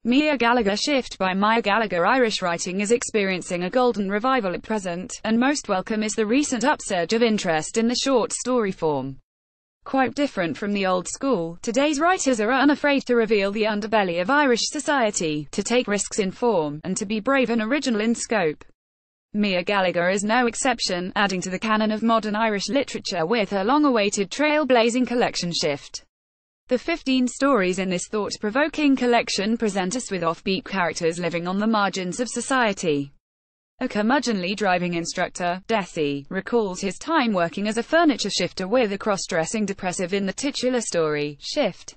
Mia Gallagher Shift by Mia Gallagher. Irish writing is experiencing a golden revival at present, and most welcome is the recent upsurge of interest in the short story form. Quite different from the old school, today's writers are unafraid to reveal the underbelly of Irish society, to take risks in form, and to be brave and original in scope. Mia Gallagher is no exception, adding to the canon of modern Irish literature with her long-awaited trailblazing collection Shift. The 15 stories in this thought-provoking collection present us with offbeat characters living on the margins of society. A curmudgeonly driving instructor, Desi, recalls his time working as a furniture shifter with a cross-dressing depressive in the titular story, Shift.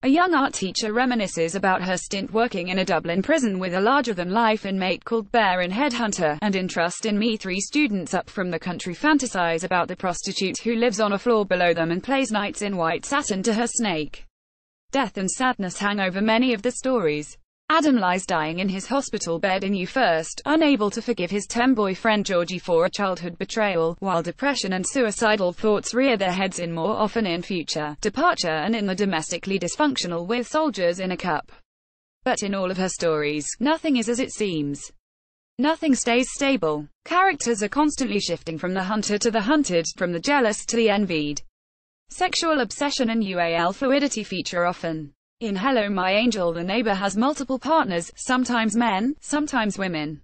A young art teacher reminisces about her stint working in a Dublin prison with a larger-than-life inmate called Bear in Headhunter, and in Trust in Me. 3 students up from the country fantasize about the prostitute who lives on a floor below them and plays knights in white satin to her snake. Death and sadness hang over many of the stories. Adam lies dying in his hospital bed in You First, unable to forgive his boyfriend Georgie for a childhood betrayal, while depression and suicidal thoughts rear their heads in More Often in Future, Departure, and in the domestically dysfunctional With Soldiers in a Cup. But in all of her stories, nothing is as it seems. Nothing stays stable. Characters are constantly shifting from the hunter to the hunted, from the jealous to the envied. Sexual obsession and UAL fluidity feature often. In Hello My Angel, the neighbor has multiple partners, sometimes men, sometimes women.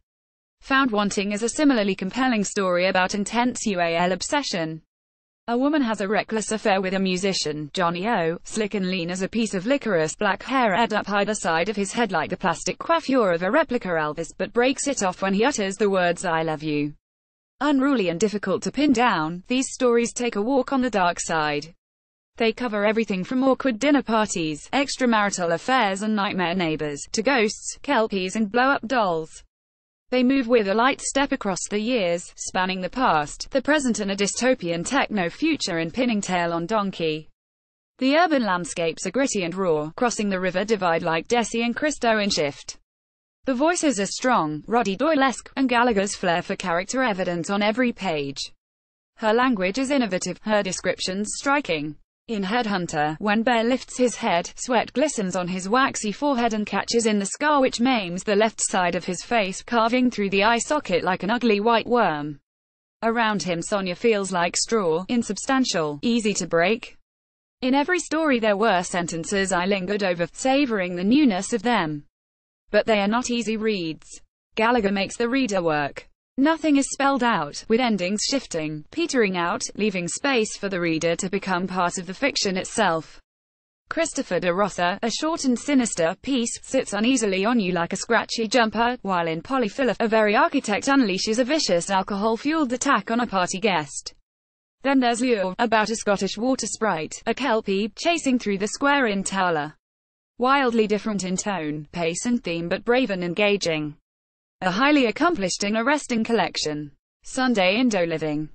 Found Wanting is a similarly compelling story about intense UAL obsession. A woman has a reckless affair with a musician, Johnny O, slick and lean as a piece of licorice, black hair ed up either side of his head like the plastic coiffure of a replica Elvis, but breaks it off when he utters the words I love you. Unruly and difficult to pin down, these stories take a walk on the dark side. They cover everything from awkward dinner parties, extramarital affairs and nightmare neighbors, to ghosts, kelpies and blow-up dolls. They move with a light step across the years, spanning the past, the present and a dystopian techno-future in Pinning Tail on Donkey. The urban landscapes are gritty and raw, crossing the river divide like Desi and Christo in Shift. The voices are strong, Roddy Doyle-esque, and Gallagher's flair for character evident on every page. Her language is innovative, her descriptions striking. In Headhunter, when Bear lifts his head, sweat glistens on his waxy forehead and catches in the scar which maims the left side of his face, carving through the eye socket like an ugly white worm. Around him Sonia feels like straw, insubstantial, easy to break. In every story there were sentences I lingered over, savoring the newness of them. But they are not easy reads. Gallagher makes the reader work. Nothing is spelled out, with endings shifting, petering out, leaving space for the reader to become part of the fiction itself. Christopher de Rossa, a short and sinister piece, sits uneasily on you like a scratchy jumper, while in Polyphila, a very architect unleashes a vicious alcohol-fueled attack on a party guest. Then there's Lure, about a Scottish water sprite, a kelpie, chasing through the square in Towler. Wildly different in tone, pace and theme but brave and engaging. A highly accomplished and arresting collection. Sunday Indo Living.